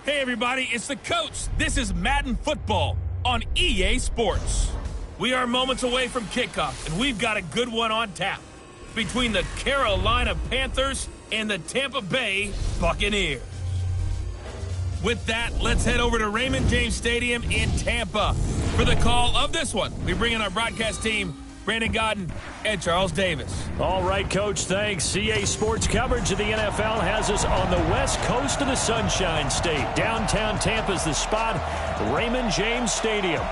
Hey everybody, it's the coach. This is Madden Football on EA Sports. We are moments away from kickoff, and we've got a good one on tap between the Carolina Panthers and the Tampa Bay Buccaneers. With that, let's head over to Raymond James Stadium in Tampa for the call of this one. We bring in our broadcast team, Brandon Godden and Charles Davis. All right, Coach, thanks. EA Sports coverage of the NFL has us on the west coast of the Sunshine State. Downtown Tampa's the spot, Raymond James Stadium.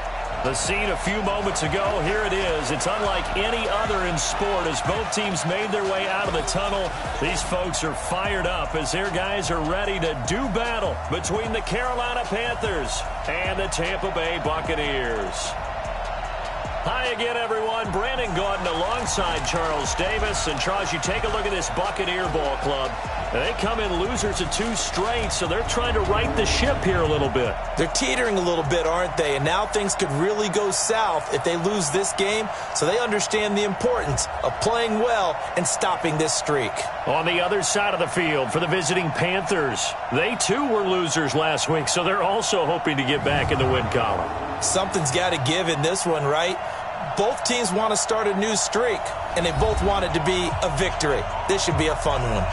The scene a few moments ago, here it is. It's unlike any other in sport as both teams made their way out of the tunnel. These folks are fired up as their guys are ready to do battle between the Carolina Panthers and the Tampa Bay Buccaneers. Hi again, everyone. Brandon Gaudin alongside Charles Davis. And, Charles, you take a look at this Buccaneer ball club. They come in losers of 2 straight, so they're trying to right the ship here a little bit. They're teetering a little bit, aren't they? And now things could really go south if they lose this game. So they understand the importance of playing well and stopping this streak. On the other side of the field for the visiting Panthers, they too were losers last week, so they're also hoping to get back in the win column. Something's got to give in this one, right? Both teams want to start a new streak, and they both want it to be a victory. This should be a fun one.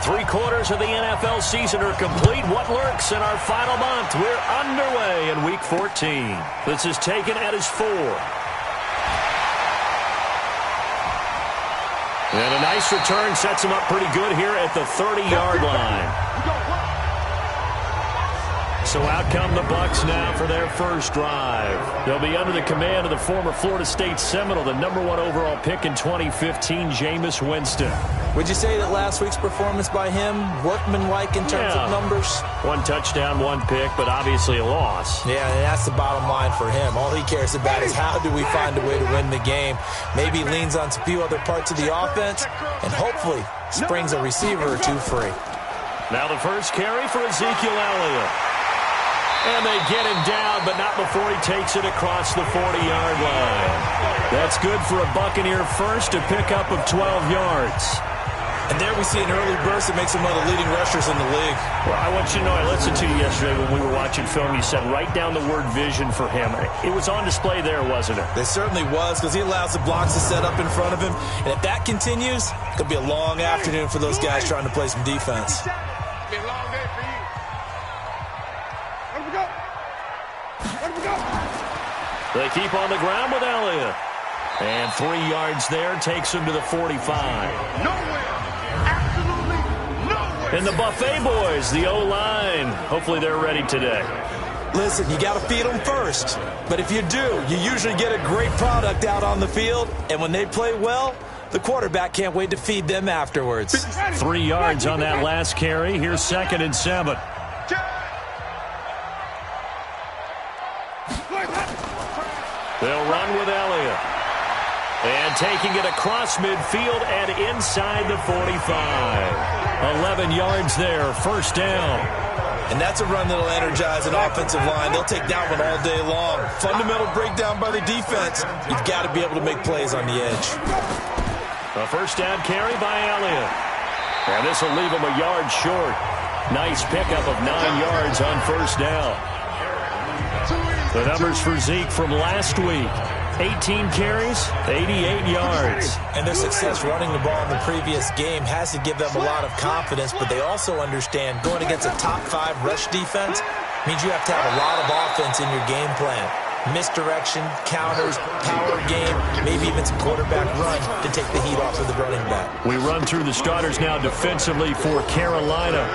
Three-quarters of the NFL season are complete. What lurks in our final month? We're underway in Week 14. This is taken at his 4. And a nice return sets him up pretty good here at the 30-yard line. So out come the Bucs now for their first drive. They'll be under the command of the former Florida State Seminole, the #1 overall pick in 2015, Jameis Winston. Would you say that last week's performance by him, workmanlike in terms of numbers? 1 touchdown, 1 pick, but obviously a loss. Yeah, and that's the bottom line for him. All he cares about is how do we find a way to win the game. Maybe leans on a few other parts of the offense, and hopefully springs a receiver or 2 free. Now the first carry for Ezekiel Elliott. And they get him down, but not before he takes it across the 40-yard line. That's good for a Buccaneer first, a pickup of 12 yards. And there we see an early burst that makes him one of the leading rushers in the league. Well, I want you to know, I listened to you yesterday when we were watching film. You said write down the word vision for him. It was on display there, wasn't it? It certainly was, because he allows the blocks to set up in front of him. And if that continues, it could be a long afternoon for those guys trying to play some defense. It'll be a long day for you. Let him go. Let him go. They keep on the ground with Elliott. And 3 yards there takes him to the 45. Nowhere. Absolutely nowhere. And the Buffet boys, the O-line. Hopefully they're ready today. Listen, you got to feed them first. But if you do, you usually get a great product out on the field. And when they play well, the quarterback can't wait to feed them afterwards. 3 yards on that last carry. Here's 2nd and 7. They'll run with Elliott. And taking it across midfield and inside the 45. 11 yards there, first down. And that's a run that'll energize an offensive line. They'll take that one all day long. Fundamental breakdown by the defense. You've got to be able to make plays on the edge. A first down carry by Elliott. And this will leave him a yard short. Nice pickup of 9 yards on first down. The numbers for Zeke from last week. 18 carries, 88 yards. And their success running the ball in the previous game has to give them a lot of confidence, but they also understand going against a top 5 rush defense means you have to have a lot of offense in your game plan. Misdirection, counters, power game, maybe even some quarterback run to take the heat off of the running back. We run through the starters now defensively for Carolina.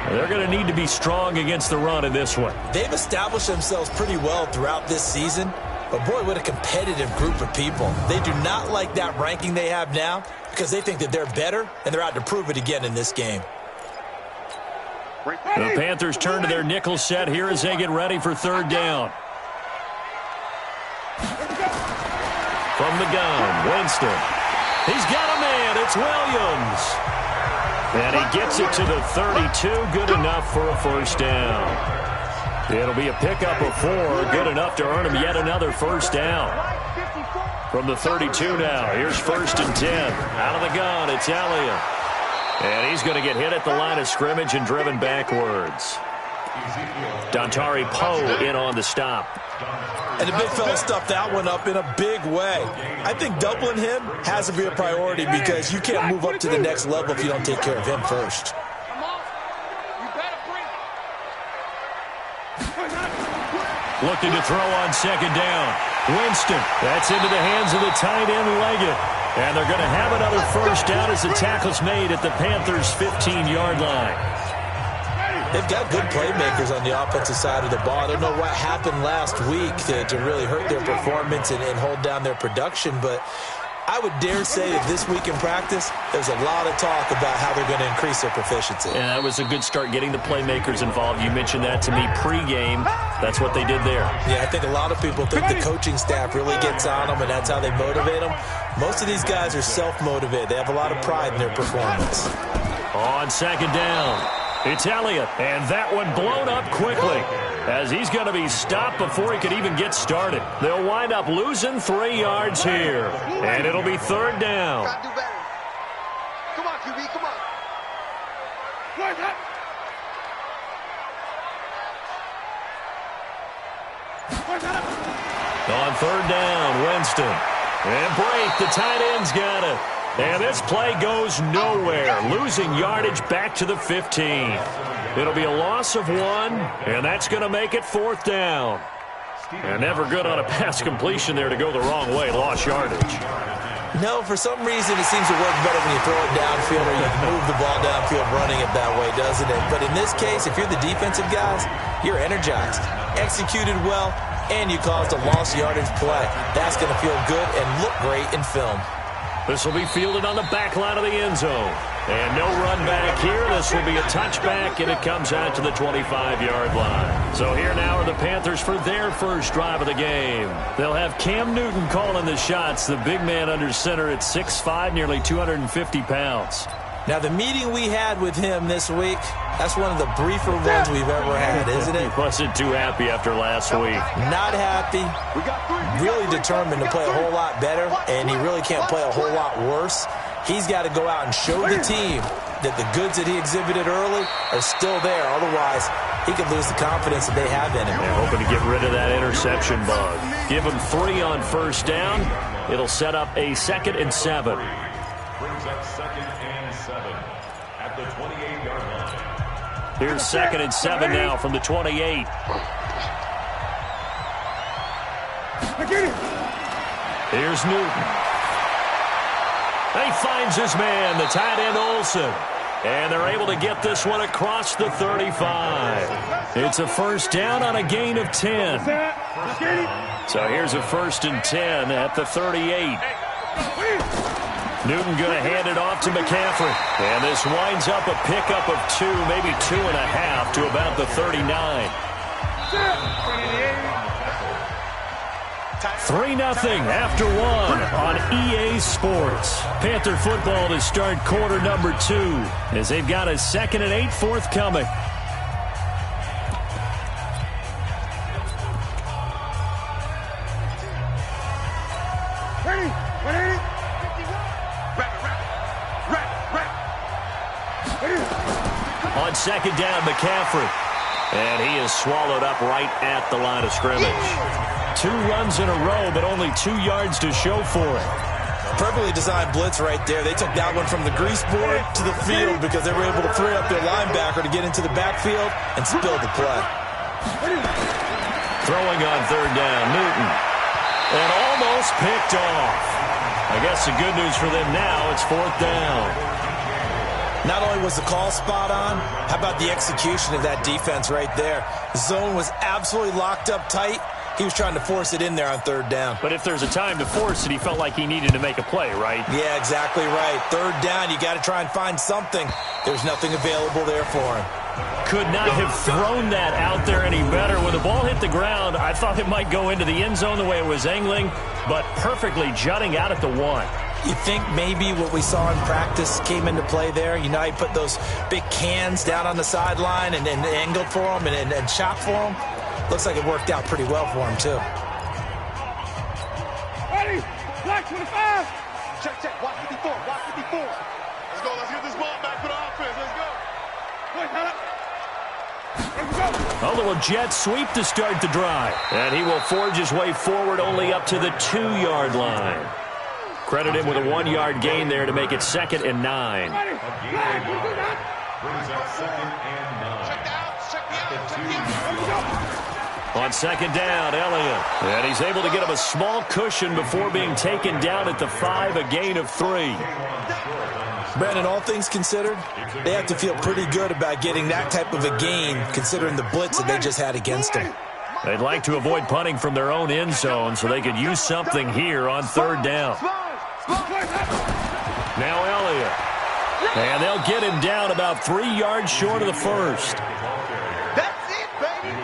They're going to need to be strong against the run in this one. They've established themselves pretty well throughout this season. But, boy, what a competitive group of people. They do not like that ranking they have now because they think that they're better, and they're out to prove it again in this game. The Panthers turn to their nickel set here as they get ready for 3rd down. From the gun, Winston. He's got a man. It's Williams. And he gets it to the 32. Good enough for a first down. It'll be a pickup of 4. Good enough to earn him yet another first down. From the 32 now. Here's 1st and 10. Out of the gun, it's Elliott. And he's going to get hit at the line of scrimmage and driven backwards. Dontari Poe in on the stop. And the big fella stuffed that one up in a big way. I think doubling him has to be a priority because you can't move up to the next level if you don't take care of him first. Looking to throw on 2nd down. Winston, that's into the hands of the tight end Leggett. And they're going to have another first down as the tackle's made at the Panthers' 15-yard line. They've got good playmakers on the offensive side of the ball. I don't know what happened last week to really hurt their performance and hold down their production, but I would dare say that this week in practice, there's a lot of talk about how they're going to increase their proficiency. And that was a good start getting the playmakers involved. You mentioned that to me pregame. That's what they did there. Yeah, I think a lot of people think the coaching staff really gets on them, and that's how they motivate them. Most of these guys are self-motivated. They have a lot of pride in their performance. On 2nd down, it's Elliott, and that one blown up quickly as he's going to be stopped before he could even get started. They'll wind up losing 3 yards here, and it'll be 3rd down. Come on, QB, come on. On 3rd down, Winston. And break, the tight end's got it. And this play goes nowhere, losing yardage back to the 15. It'll be a loss of 1, and that's going to make it 4th down. And never good on a pass completion there to go the wrong way, lost yardage. No, for some reason it seems to work better when you throw it downfield or you move the ball downfield running it that way, doesn't it? But in this case, if you're the defensive guys, you're energized, executed well, and you caused a lost yardage play. That's going to feel good and look great in film. This will be fielded on the back line of the end zone. And no run back here. This will be a touchback, and it comes out to the 25-yard line. So here now are the Panthers for their first drive of the game. They'll have Cam Newton calling the shots, the big man under center at 6'5", nearly 250 pounds. Now, the meeting we had with him this week, that's one of the briefer ones we've ever had, isn't it? He wasn't too happy after last week. Not happy. Really determined to play a whole lot better, and he really can't play a whole lot worse. He's got to go out and show the team that the goods that he exhibited early are still there. Otherwise, he could lose the confidence that they have in him. They're hoping to get rid of that interception bug. Give him 3 on 1st down. It'll set up a 2nd and 7. Brings up 2nd and 7 at the 28-yard line. Here's 2nd and 7 now from the 28. Here's Newton. He finds his man, the tight end Olsen. And they're able to get this one across the 35. It's a first down on a gain of 10. So here's a 1st and 10 at the 38. Newton going to hand it off to McCaffrey. And this winds up a pickup of 2, maybe 2.5 to about the 39. 3-0 after 1 on EA Sports. Panther football to start quarter number 2 as they've got a 2nd and 8 forthcoming. On 2nd down, McCaffrey. And he is swallowed up right at the line of scrimmage. 2 runs in a row, but only 2 yards to show for it. Perfectly designed blitz right there. They took that one from the grease board to the field because they were able to free up their linebacker to get into the backfield and spill the play. Throwing on 3rd down, Newton. And almost picked off. I guess the good news for them now, it's 4th down. Not only was the call spot on, how about the execution of that defense right there? The zone was absolutely locked up tight. He was trying to force it in there on 3rd down. But if there's a time to force it, he felt like he needed to make a play, right? Yeah, exactly right. 3rd down, you got to try and find something. There's nothing available there for him. Could not have thrown that out there any better. When the ball hit the ground, I thought it might go into the end zone the way it was angling, but perfectly jutting out at the 1. You think maybe what we saw in practice came into play there? You know, he put those big cans down on the sideline and angled for them and shot for them. Looks like it worked out pretty well for him, too. Ready? Black 25. Check. Watch 54. Watch 54. Let's go. Let's get this ball back for the offense. Let's go. A little jet sweep to start the drive. And he will forge his way forward only up to the 2-yard line. Credit him with a 1-yard gain there to make it 2nd and 9. Brings up 2nd and 9. On 2nd down, Elliott. And he's able to get him a small cushion before being taken down at the 5, a gain of 3. Brandon, all things considered, they have to feel pretty good about getting that type of a gain considering the blitz that they just had against them. They'd like to avoid punting from their own end zone so they could use something here on 3rd down. Now Elliott. And they'll get him down about 3 yards short of the first. That's it, baby.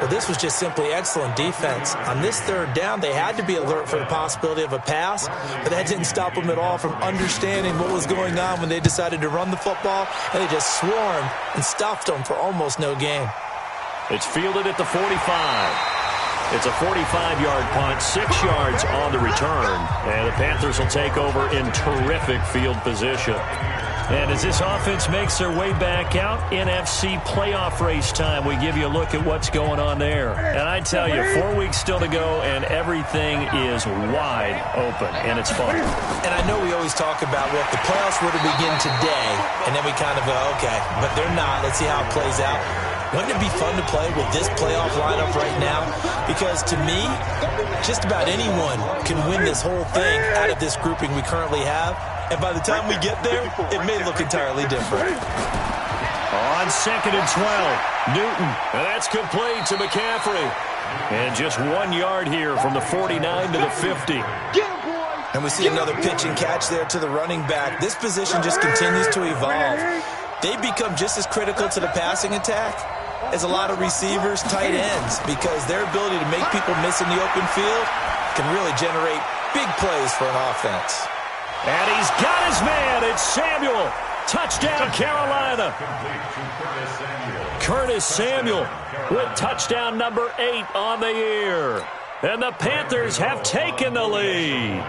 Well, this was just simply excellent defense. On this 3rd down, they had to be alert for the possibility of a pass, but that didn't stop them at all from understanding what was going on when they decided to run the football, and they just swarmed and stuffed them for almost no gain. It's fielded at the 45. It's a 45-yard punt, 6 yards on the return, and the Panthers will take over in terrific field position. And as this offense makes their way back out, NFC playoff race time, we give you a look at what's going on there. And I tell you, 4 weeks still to go, and everything is wide open, and it's fun. And I know we always talk about, well, if the playoffs were to begin today, and then we kind of go, okay, but they're not. Let's see how it plays out. Wouldn't it be fun to play with this playoff lineup right now? Because to me, just about anyone can win this whole thing out of this grouping we currently have. And by the time we get there, it may look entirely different. On 2nd and 12, Newton. And that's complete to McCaffrey. And just 1 yard here from the 49 to the 50. And we see another pitch and catch there to the running back. This position just continues to evolve. They become just as critical to the passing attack as a lot of receivers, tight ends, because their ability to make people miss in the open field can really generate big plays for an offense. And he's got his man. It's Samuel. Touchdown, Carolina. Curtis Samuel with touchdown number 8 on the year. And the Panthers have taken the lead.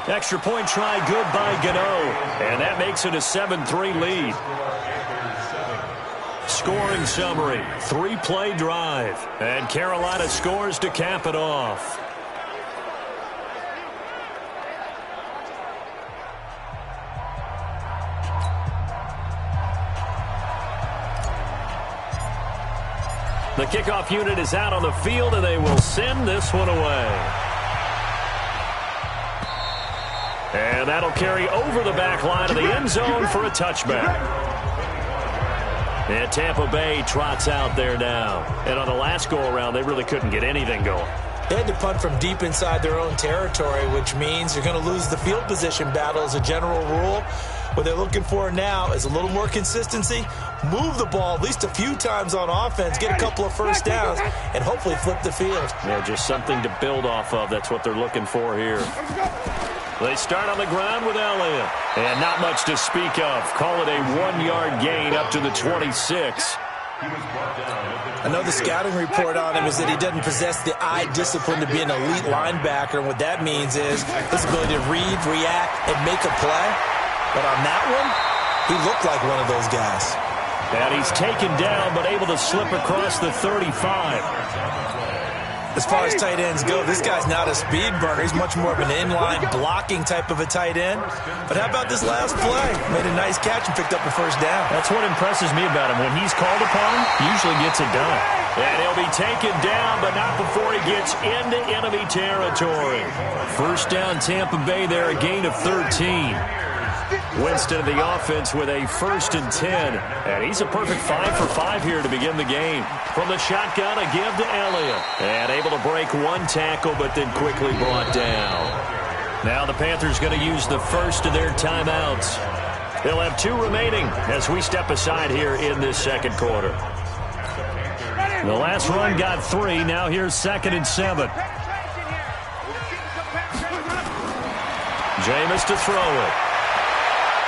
Extra point try good by Gano. And that makes it a 7-3 lead. Scoring summary, 3-play drive. And Carolina scores to cap it off. The kickoff unit is out on the field, and they will send this one away. And that'll carry over the back line of the end zone for a touchback. And Tampa Bay trots out there now. And on the last go-around, they really couldn't get anything going. They had to punt from deep inside their own territory, which means you're going to lose the field position battle as a general rule. What they're looking for now is a little more consistency, move the ball at least a few times on offense, get a couple of first downs, and hopefully flip the field. Yeah, just something to build off of. That's what they're looking for here. They start on the ground with Elliott. And not much to speak of. Call it a 1-yard gain up to the 26. I know the scouting report on him is that he doesn't possess the eye discipline to be an elite linebacker. And what that means is his ability to read, react, and make a play. But on that one, he looked like one of those guys. And he's taken down but able to slip across the 35. As far as tight ends go, this guy's not a speed burner. He's much more of an inline blocking type of a tight end. But how about this last play? Made a nice catch and picked up a first down. That's what impresses me about him. When he's called upon, he usually gets it done. And he'll be taken down, but not before he gets into enemy territory. First down, Tampa Bay there, a gain of 13. Winston of the offense with a 1st and 10. And he's a perfect 5 for 5 here to begin the game. From the shotgun, a give to Elliott. And able to break one tackle, but then quickly brought down. Now the Panthers going to use the first of their timeouts. They'll have 2 remaining as we step aside here in this second quarter. The last run got 3. Now here's 2nd and 7. Jameis to throw it.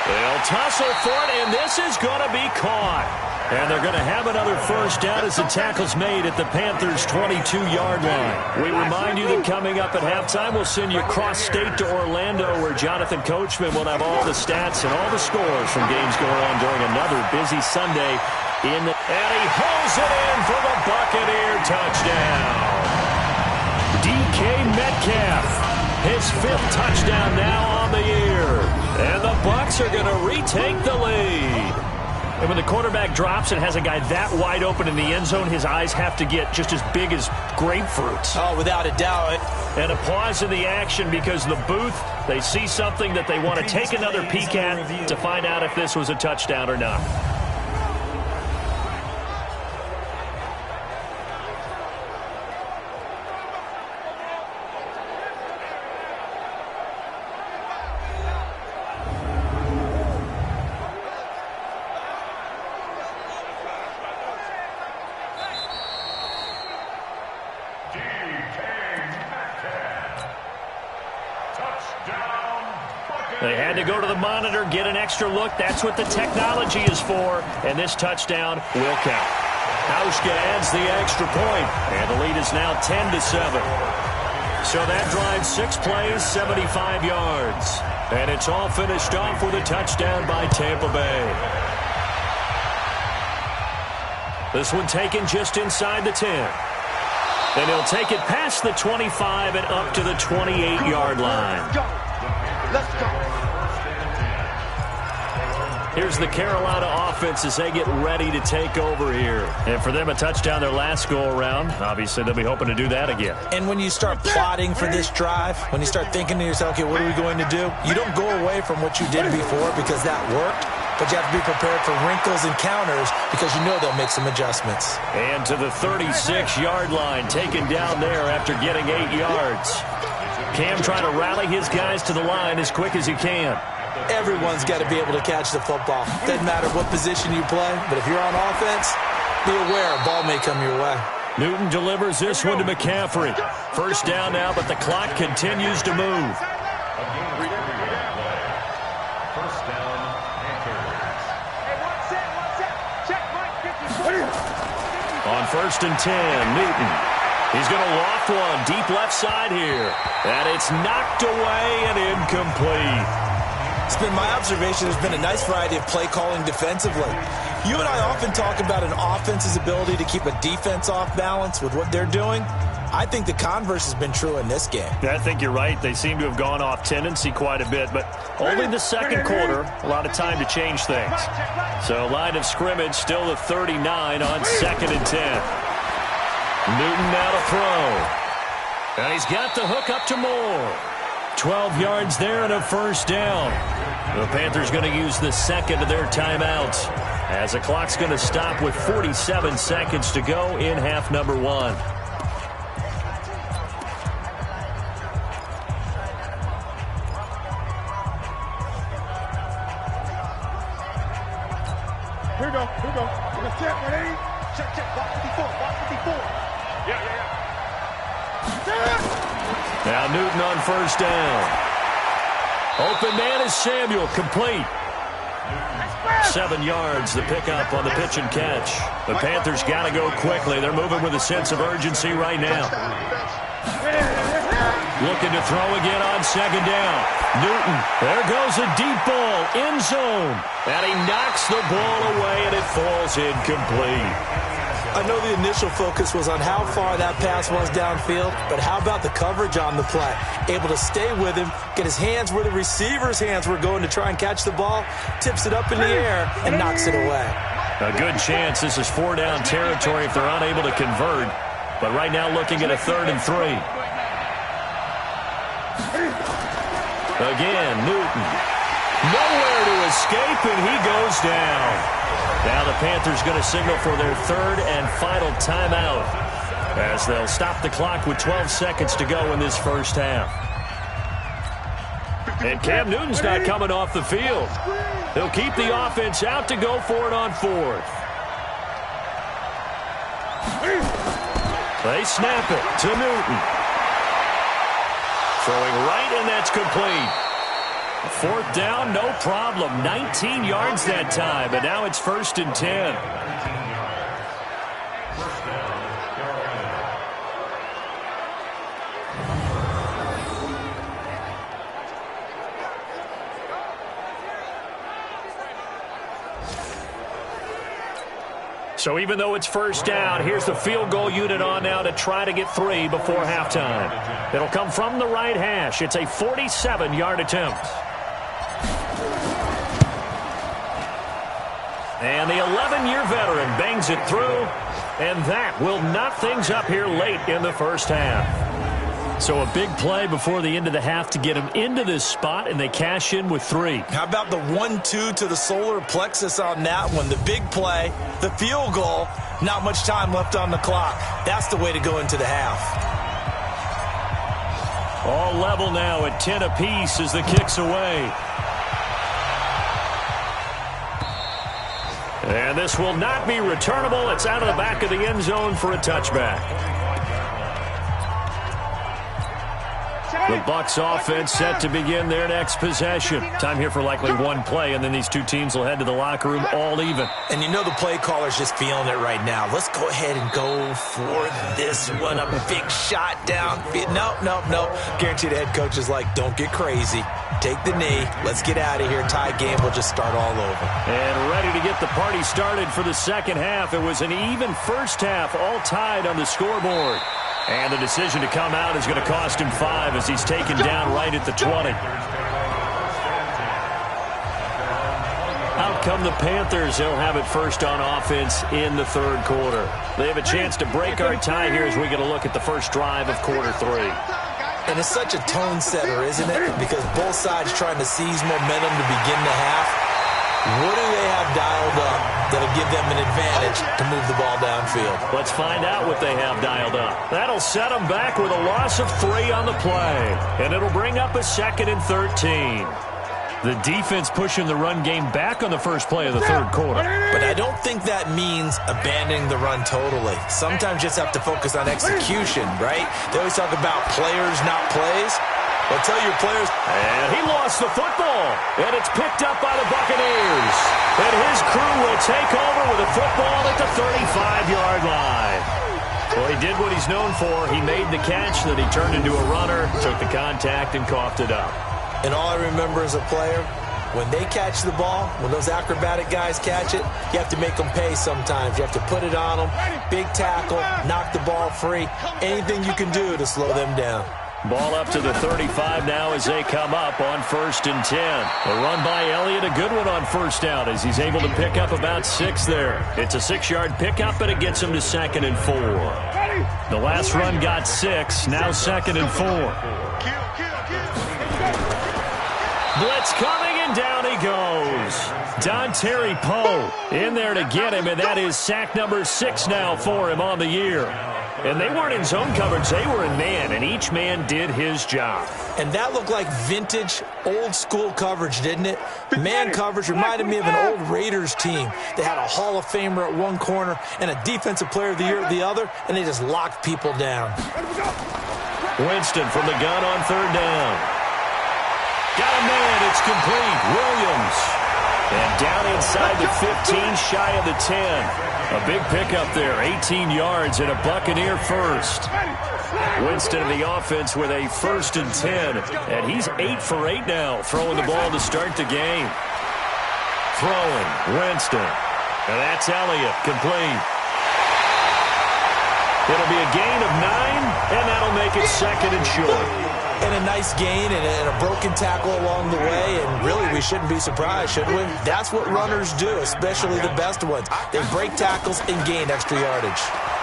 They'll tussle for it, and this is going to be caught. And they're going to have another first down as the tackle's made at the Panthers' 22-yard line. We remind you that coming up at halftime, we'll send you cross-state to Orlando, where Jonathan Coachman will have all the stats and all the scores from games going on during another busy Sunday. And he holds it in for the Buccaneer touchdown. DK Metcalf, his 5th touchdown now on the year. And the Bucs are going to retake the lead. And when the quarterback drops and has a guy that wide open in the end zone, his eyes have to get just as big as grapefruits. Oh, without a doubt. And a pause in the action because the booth, they see something that they want to take another peek at to find out if this was a touchdown or not. They had to go to the monitor, get an extra look. That's what the technology is for. And this touchdown will count. Hauschka adds the extra point, and the lead is now 10-7. So that drives 6 plays, 75 yards. And it's all finished off with a touchdown by Tampa Bay. This one taken just inside the 10. And he'll take it past the 25 and up to the 28-yard line. Let's go. Here's the Carolina offense as they get ready to take over here. And for them, a touchdown their last go-around. Obviously, they'll be hoping to do that again. And when you start plotting for this drive, when you start thinking to yourself, okay, what are we going to do? You don't go away from what you did before because that worked. But you have to be prepared for wrinkles and counters because you know they'll make some adjustments. And to the 36-yard line, taken down there after getting 8 yards. Cam trying to rally his guys to the line as quick as he can. Everyone's got to be able to catch the football. Doesn't matter what position you play, but if you're on offense, be aware a ball may come your way. Newton delivers this one to McCaffrey. First down now, but the clock continues to move. On 1st and 10, Newton. He's going to loft one deep left side here. And it's knocked away and incomplete. It's been my observation there's been a nice variety of play calling defensively. You and I often talk about an offense's ability to keep a defense off balance with what they're doing. I think the converse has been true in this game. I think you're right. They seem to have gone off tendency quite a bit, but only the second quarter, a lot of time to change things. So line of scrimmage still the 39 on 2nd and 10. Newton now to throw. And he's got the hook up to Moore. 12 yards there and a first down. The Panthers going to use the second of their timeouts as the clock's going to stop with 47 seconds to go in half number 1. Here we go. Let's check, ready? Check. Block 54. Yeah. Now Newton on first down. Open man is Samuel, complete. 7 yards, the pickup on the pitch and catch. The Panthers got to go quickly. They're moving with a sense of urgency right now. Looking to throw again on 2nd down. Newton, there goes a deep ball, end zone. And he knocks the ball away, and it falls incomplete. I know the initial focus was on how far that pass was downfield, but how about the coverage on the play? Able to stay with him, get his hands where the receiver's hands were going to try and catch the ball, tips it up in the air, and knocks it away. A good chance this is 4-down territory if they're unable to convert. But right now looking at a 3rd and 3. Again, Newton. Nowhere to escape, and he goes down. Now the Panthers going to signal for their 3rd and final timeout as they'll stop the clock with 12 seconds to go in this first half. And Cam Newton's not coming off the field. He'll keep the offense out to go for it on 4th. They snap it to Newton. Throwing right, and that's complete. Fourth down, no problem. 19 yards that time, but now it's 1st and 10. So even though it's 1st down, here's the field goal unit on now to try to get 3 before halftime. It'll come from the right hash. It's a 47-yard attempt. And the 11-year veteran bangs it through, and that will knot things up here late in the first half. So a big play before the end of the half to get them into this spot, and they cash in with 3. How about the 1-2 to the solar plexus on that one? The big play, the field goal, not much time left on the clock. That's the way to go into the half. All level now at 10 apiece as the kick's away. And this will not be returnable. It's out of the back of the end zone for a touchback. The Bucs offense set to begin their next possession. Time here for likely one play, and then these two teams will head to the locker room all even. And you know the play caller's just feeling it right now. Let's go ahead and go for this one. A big shot down. Nope. Guaranteed the head coach is like, don't get crazy. Take the knee. Let's get out of here. Tie game will just start all over. And ready to get the party started for the second half. It was an even first half, all tied on the scoreboard. And the decision to come out is going to cost him 5 as he's taken down right at the 20. Out come the Panthers. They'll have it first on offense in the third quarter. They have a chance to break our tie here as we get a look at the first drive of quarter 3. And it's such a tone setter, isn't it? Because both sides trying to seize momentum to begin the half. What do they have dialed up that'll give them an advantage to move the ball downfield? Let's find out what they have dialed up. That'll set them back with a loss of 3 on the play. And it'll bring up a 2nd and 13. The defense pushing the run game back on the first play of the third quarter. But I don't think that means abandoning the run totally. Sometimes you just have to focus on execution, right? They always talk about players, not plays. Well, tell your players. And he lost the football. And it's picked up by the Buccaneers. And his crew will take over with a football at the 35-yard line. Well, he did what he's known for. He made the catch, then he turned into a runner, took the contact, and coughed it up. And all I remember as a player, when they catch the ball, when those acrobatic guys catch it, you have to make them pay sometimes. You have to put it on them, big tackle, knock the ball free, anything you can do to slow them down. Ball up to the 35 now as they come up on 1st and 10. A run by Elliott, a good one on first down as he's able to pick up about 6 there. It's a 6-yard pickup, but it gets him to 2nd and 4. The last run got 6, now 2nd and 4. Blitz coming, and down he goes. Dontari Poe in there to get him, and that is sack number 6 now for him on the year. And they weren't in zone coverage, they were in man, and each man did his job. And that looked like vintage, old-school coverage, didn't it? Man coverage reminded me of an old Raiders team. They had a Hall of Famer at one corner and a Defensive Player of the Year at the other, and they just locked people down. Winston from the gun on 3rd down. Got a man, it's complete. Williams. And down inside the 15, shy of the 10. A big pickup there, 18 yards and a Buccaneer first. Winston in the offense with a 1st and 10. And he's 8 for 8 now, throwing the ball to start the game. Throwing, Winston. And that's Elliott, complete. It'll be a gain of 9, and that'll make it 2nd and short. And a nice gain and a broken tackle along the way, and really we shouldn't be surprised, should we? That's what runners do, especially the best ones. They break tackles and gain extra yardage.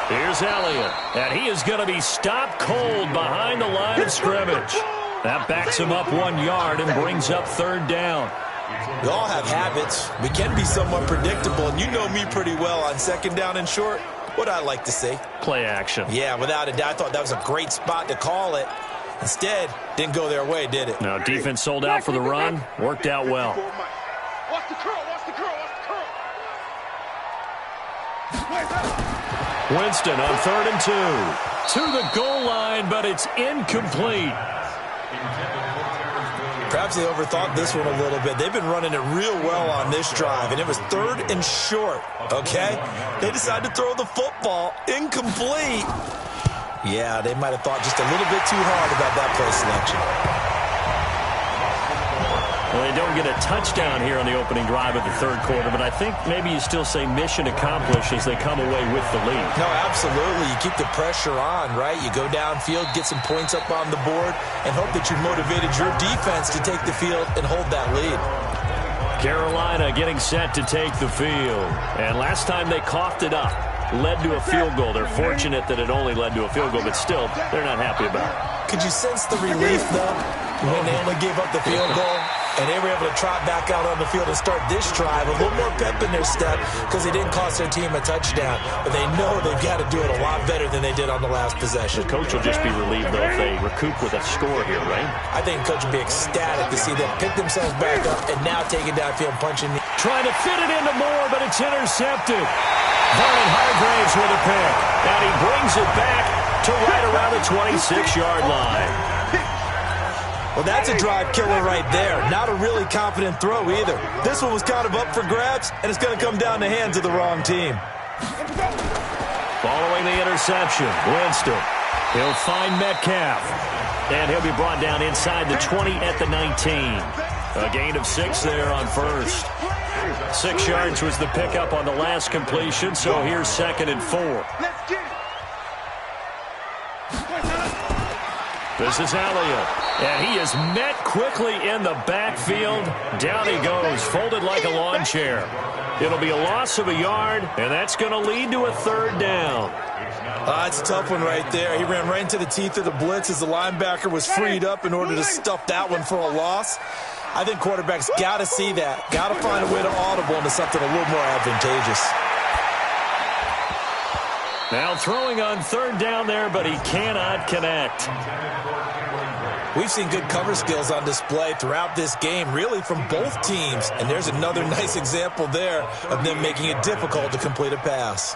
Here's Elliott, and he is going to be stopped cold behind the line of scrimmage. That backs him up 1 yard and brings up 3rd down. We all have habits. We can be somewhat predictable, and you know me pretty well on 2nd down and short. What I like to see. Play action. Yeah, without a doubt. I thought that was a great spot to call it. Instead, didn't go their way, did it? No, defense sold out for the run. Worked out well. Watch the curl, watch the curl, watch the curl. Winston on 3rd and 2. to the goal line, but it's incomplete. Perhaps they overthought this one a little bit. They've been running it real well on this drive, and it was 3rd and short, okay? They decided to throw the football incomplete. Yeah, they might have thought just a little bit too hard about that play selection. Well, they don't get a touchdown here on the opening drive of the third quarter, but I think maybe you still say mission accomplished as they come away with the lead. No, absolutely. You keep the pressure on, right? You go downfield, get some points up on the board, and hope that you motivated your defense to take the field and hold that lead. Carolina getting set to take the field. And last time they coughed it up, led to a field goal. They're fortunate that it only led to a field goal, but still, they're not happy about it. Could you sense the relief, though, when they only gave up the field goal? And they were able to trot back out on the field and start this drive. A little more pep in their step because they didn't cost their team a touchdown. But they know they've got to do it a lot better than they did on the last possession. The coach will just be relieved, though, if they recoup with a score here, right? I think the coach will be ecstatic to see them pick themselves back up and now take it downfield, punching. Trying to fit it into Moore, but it's intercepted. Vernon Hargraves with a pick. And he brings it back to right around the 26-yard line. Well, that's a drive killer right there. Not a really confident throw either. This one was kind of up for grabs, and it's going to come down the hands of the wrong team. Following the interception, Winston. He'll find Metcalf. And he'll be brought down inside the 20 at the 19. A gain of 6 there on first. 6 yards was the pickup on the last completion, so here's 2nd and 4. This is Elliott, and he is met quickly in the backfield. Down he goes, folded like a lawn chair. It'll be a loss of a yard, and that's going to lead to a 3rd down. It's a tough one right there. He ran right into the teeth of the blitz as the linebacker was freed up in order to stuff that one for a loss. I think quarterbacks got to see that. Got to find a way to audible into something a little more advantageous. Now throwing on 3rd down there, but he cannot connect. We've seen good cover skills on display throughout this game, really from both teams. And there's another nice example there of them making it difficult to complete a pass.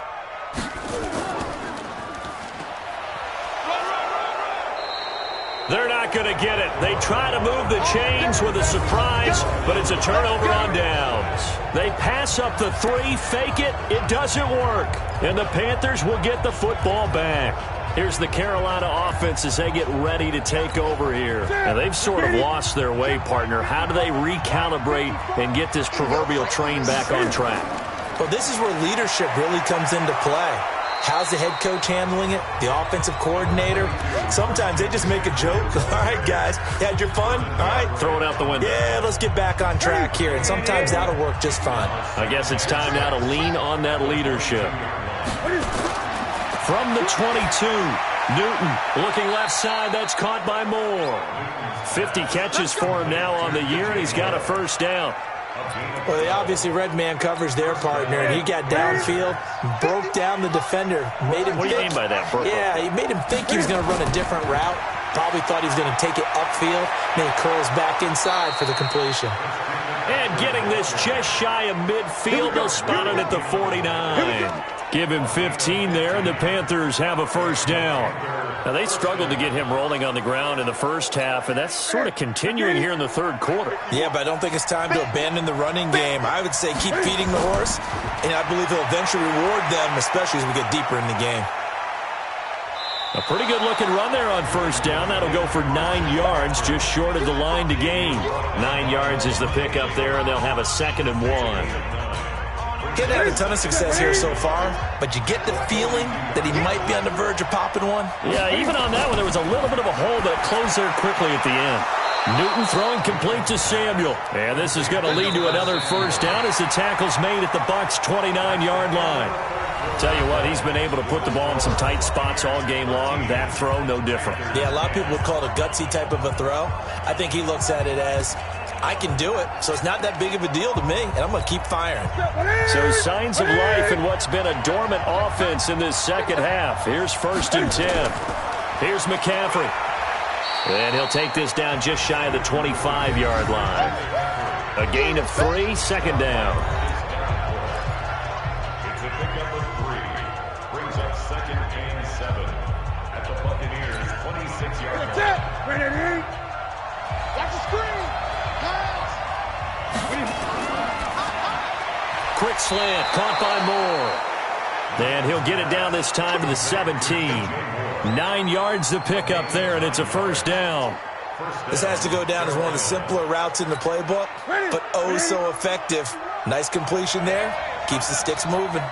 They're not going to get it. They try to move the chains with a surprise, but it's a turnover on downs. They pass up the 3, fake it. It doesn't work. And the Panthers will get the football back. Here's the Carolina offense as they get ready to take over here. Now, they've sort of lost their way, partner. How do they recalibrate and get this proverbial train back on track? Well, this is where leadership really comes into play. How's the head coach handling it? The offensive coordinator? Sometimes they just make a joke. All right, guys, you had your fun? All right. Throw it out the window. Yeah, let's get back on track here. And sometimes that'll work just fine. I guess it's time now to lean on that leadership. From the 22, Newton looking left side. That's caught by Moore. 50 catches for him now on the year, and he's got a 1st down. Well, they obviously read man coverage their partner, and he got downfield, broke down the defender, made him What do you mean by that, Burko? Yeah, he made him think he was going to run a different route. Probably thought he was going to take it upfield. Then he curls back inside for the completion. And getting this just shy of midfield, they'll spot it at the 49. Give him 15 there, and the Panthers have a 1st down. Now, they struggled to get him rolling on the ground in the first half, and that's sort of continuing here in the third quarter. Yeah, but I don't think it's time to abandon the running game. I would say keep feeding the horse, and I believe he'll eventually reward them, especially as we get deeper in the game. A pretty good-looking run there on 1st down. That'll go for 9 yards, just short of the line to gain. 9 yards is the pickup there, and they'll have a 2nd and 1. Getting had a ton of success here so far, but you get the feeling that he might be on the verge of popping one. Yeah, even on that one, there was a little bit of a hole, but it closed there quickly at the end. Newton throwing complete to Samuel. And this is going to lead to another 1st down as the tackle's made at the Bucs' 29-yard line. Tell you what, he's been able to put the ball in some tight spots all game long. That throw, no different. Yeah, a lot of people would call it a gutsy type of a throw. I think he looks at it as, I can do it, so it's not that big of a deal to me, and I'm going to keep firing. So signs of life in what's been a dormant offense in this second half. Here's 1st and 10. Here's McCaffrey. And he'll take this down just shy of the 25-yard line. A gain of 3, 2nd down. It's a pickup of 3. Brings up 2nd and 7 at quick slant, caught by Moore. And he'll get it down this time to the 17. 9 yards to pick up there, and it's a first down. This has to go down as one of the simpler routes in the playbook, but oh so effective. Nice completion there. Keeps the sticks moving.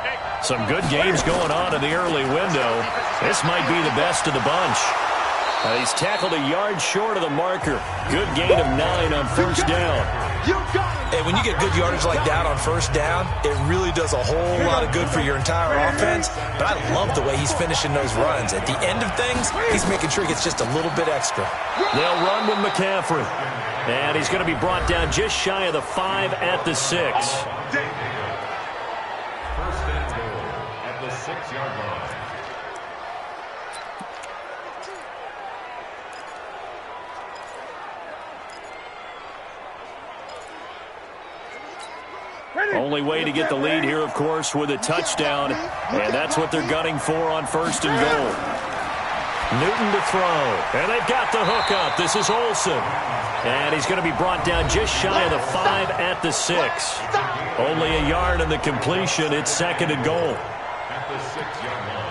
Some good games going on in the early window. This might be the best of the bunch. He's tackled a yard short of the marker. Good gain of 9 on first down. And when you get good yardage like that on first down, it really does a whole lot of good for your entire offense. But I love the way he's finishing those runs. At the end of things, he's making sure he gets just a little bit extra. They'll run with McCaffrey. And he's going to be brought down just shy of the 5 at the 6. First and goal at the 6-yard line. Only way to get the lead here, of course, with a touchdown. And that's what they're gunning for on first and goal. Newton to throw. And they've got the hook up. This is Olsen. And he's going to be brought down just shy of the 5 at the 6. Only a yard in the completion. It's second and goal. At the 6-yard line.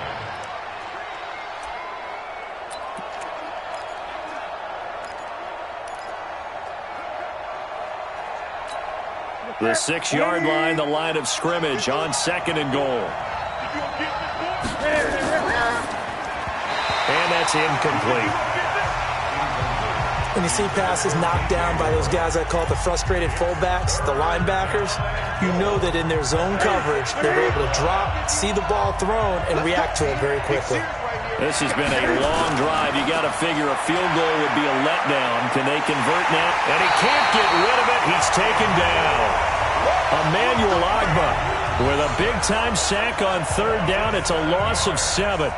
The 6-yard line, the line of scrimmage on second and goal. And that's incomplete. When you see passes knocked down by those guys I call the frustrated fullbacks, the linebackers, you know that in their zone coverage, they're able to drop, see the ball thrown, and react to it very quickly. This has been a long drive. You got to figure a field goal would be a letdown. Can they convert now? And he can't get rid of it. He's taken down. Emmanuel Agba with a big-time sack on third down. It's a loss of 7.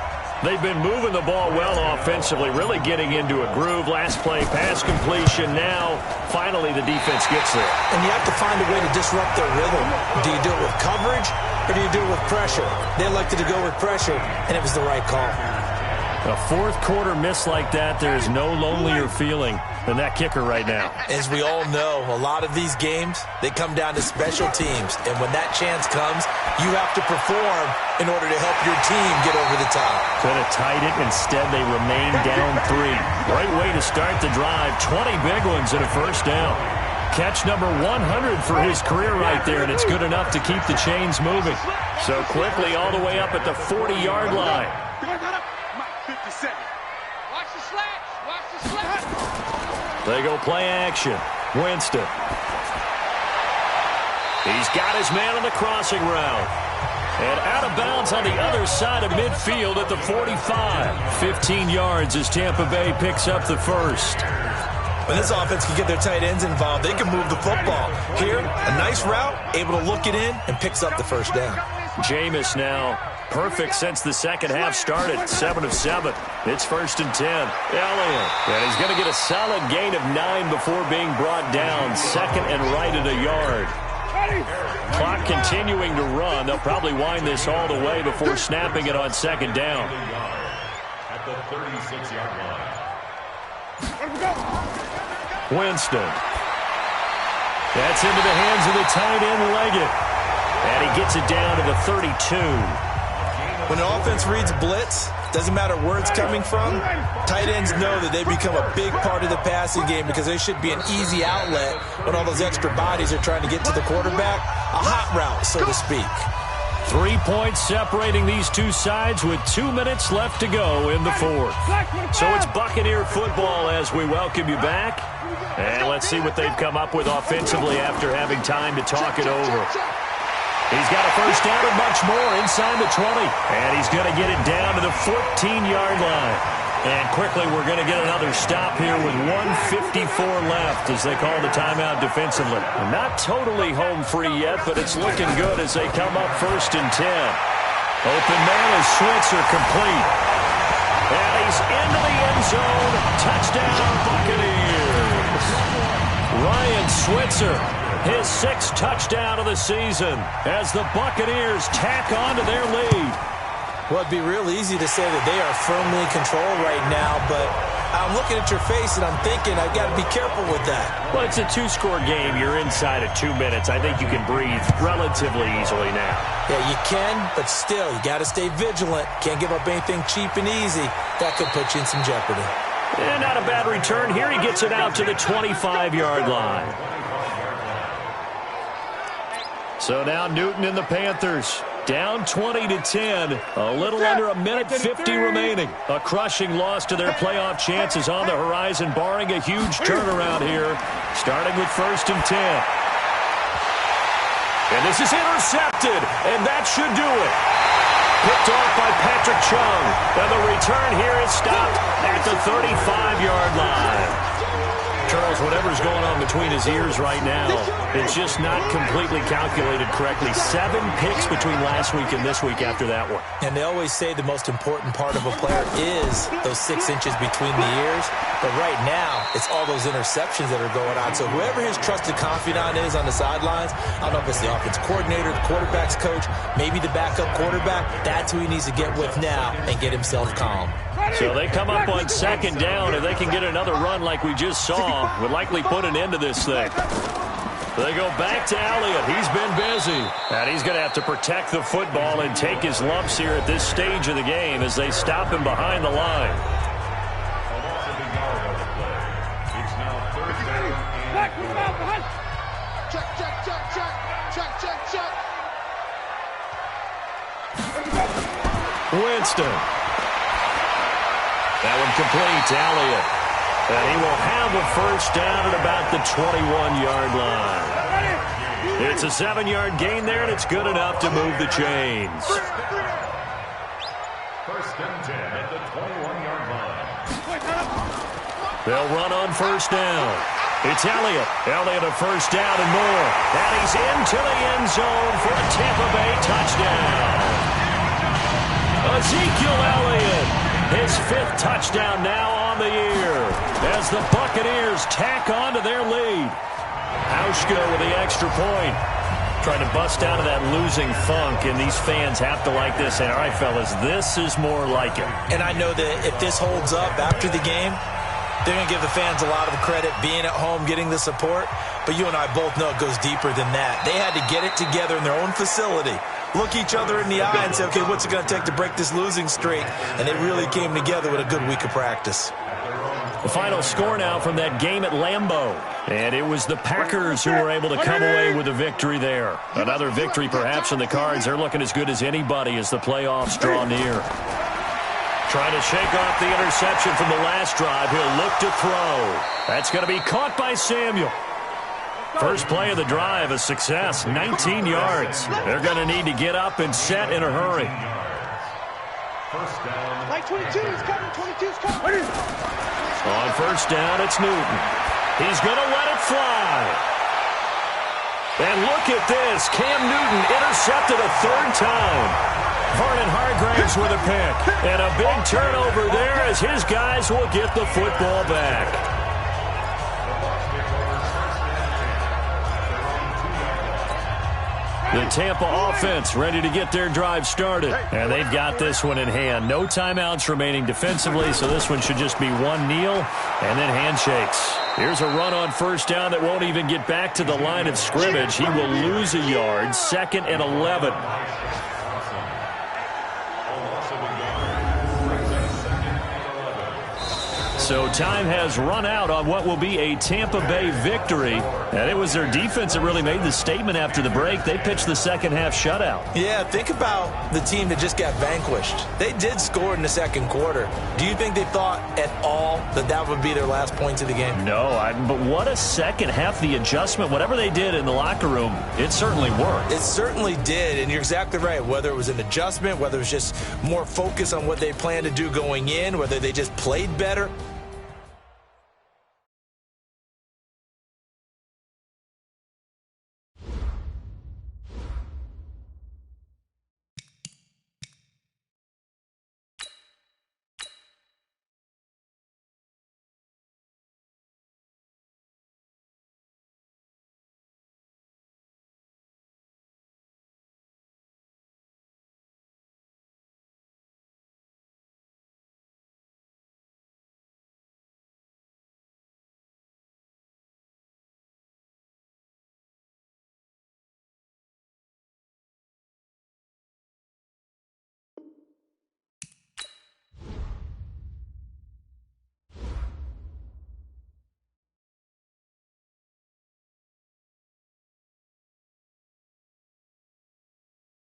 They've been moving the ball well offensively, really getting into a groove. Last play, pass completion. Now, finally, the defense gets there. And you have to find a way to disrupt their rhythm. Do you do it with coverage, or do you do it with pressure? They elected to go with pressure, and it was the right call. A fourth-quarter miss like that, there is no lonelier feeling than that kicker right now. As we all know, a lot of these games, they come down to special teams. And when that chance comes, you have to perform in order to help your team get over the top. Could have tied it. Instead, they remain down 3. Great way to start the drive. 20 big ones and a first down. Catch number 100 for his career right there, and it's good enough to keep the chains moving. So quickly all the way up at the 40-yard line. Watch the slats. Watch the slats. They go play action. Winston. He's got his man on the crossing route. And out of bounds on the other side of midfield at the 45. 15 yards as Tampa Bay picks up the first. When this offense can get their tight ends involved, they can move the football. Here, a nice route, able to look it in, and picks up the first down. Jameis now perfect since the second half started. 7 of 7. It's first and 10. Elliott. And he's going to get a solid gain of 9 before being brought down. Second and right at a yard. Clock continuing to run. They'll probably wind this all the way before snapping it on second down. At the 36-yard line. Winston. That's into the hands of the tight end, Leggett. And he gets it down to the 32. When an offense reads blitz, doesn't matter where it's coming from, tight ends know that they become a big part of the passing game because they should be an easy outlet when all those extra bodies are trying to get to the quarterback. A hot route, so to speak. 3 points separating these two sides with 2 minutes left to go in the fourth. So it's Buccaneer football as we welcome you back. And let's see what they've come up with offensively after having time to talk it over. He's got a first down and much more inside the 20. And he's going to get it down to the 14-yard line. And quickly we're going to get another stop here with 1:54 left as they call the timeout defensively. Not totally home free yet, but it's looking good as they come up first and 10. Open man is Switzer complete. And he's into the end zone. Touchdown Buccaneers. Ryan Switzer. His 6th touchdown of the season as the Buccaneers tack on to their lead. Well, it'd be real easy to say that they are firmly in control right now, but I'm looking at your face, and I'm thinking I got to be careful with that. Well, it's a two-score game. You're inside of 2 minutes. I think you can breathe relatively easily now. Yeah, you can, but still, you got to stay vigilant. Can't give up anything cheap and easy. That could put you in some jeopardy. And not a bad return here. He gets it out to the 25-yard line. So now Newton and the Panthers down 20-10. A little under a minute 50 remaining. A crushing loss to their playoff chances on the horizon, barring a huge turnaround here, starting with 1st and 10. And this is intercepted, and that should do it. Picked off by Patrick Chung. And the return here is stopped at the 35-yard line. Charles, whatever's going on between his ears right now, it's just not completely calculated correctly. 7 picks between last week and this week after that one. And they always say the most important part of a player is those 6 inches between the ears. But right now, it's all those interceptions that are going on. So whoever his trusted confidant is on the sidelines, I don't know if it's the offense coordinator, the quarterback's coach, maybe the backup quarterback, that's who he needs to get with now and get himself calm. So they come up on 2nd down, and they can get another run like we just saw. Would likely put an end to this thing. They go back to Elliott. He's been busy. And he's going to have to protect the football and take his lumps here at this stage of the game as they stop him behind the line. Winston. That one complete to Elliott. And he will have a 1st down at about the 21-yard line. It's a 7-yard gain there, and it's good enough to move the chains. 1st and 10 at the 21-yard line. They'll run on 1st down. It's Elliott. Elliott a 1st down and more. And he's into the end zone for a Tampa Bay touchdown. Ezekiel Elliott. His 5th touchdown now on the year as the Buccaneers tack on to their lead. Hauschka with the extra point. Trying to bust out of that losing funk, and these fans have to like this. And all right, fellas, this is more like it. And I know that if this holds up after the game, they're going to give the fans a lot of credit being at home, getting the support. But you and I both know it goes deeper than that. They had to get it together in their own facility, look each other in the eye and say, okay, what's it going to take to break this losing streak? And they really came together with a good week of practice. The final score now from that game at Lambeau. And it was the Packers who were able to come away with a victory there. Another victory perhaps in the cards. They're looking as good as anybody as the playoffs draw near. Trying to shake off the interception from the last drive. He'll look to throw. That's going to be caught by Samuel. First play of the drive, a success, 19 yards. They're going to need to get up and set in a hurry. 1st down. Like 22 is coming, 22 is coming. On 1st down, it's Newton. He's going to let it fly. And look at this. Cam Newton intercepted a 3rd time. Vernon Hargreaves with a pick. And a big turnover there as his guys will get the football back. The Tampa offense ready to get their drive started. And they've got this one in hand. No timeouts remaining defensively, so this one should just be one kneel and then handshakes. Here's a run on 1st down that won't even get back to the line of scrimmage. He will lose a yard. 2nd and 11. So time has run out on what will be a Tampa Bay victory. And it was their defense that really made the statement after the break. They pitched the 2nd half shutout. Yeah, think about the team that just got vanquished. They did score in the 2nd quarter. Do you think they thought at all that that would be their last points of the game? No, but what a 2nd half. The adjustment, whatever they did in the locker room, it certainly worked. It certainly did, and you're exactly right. Whether it was an adjustment, whether it was just more focus on what they planned to do going in, whether they just played better,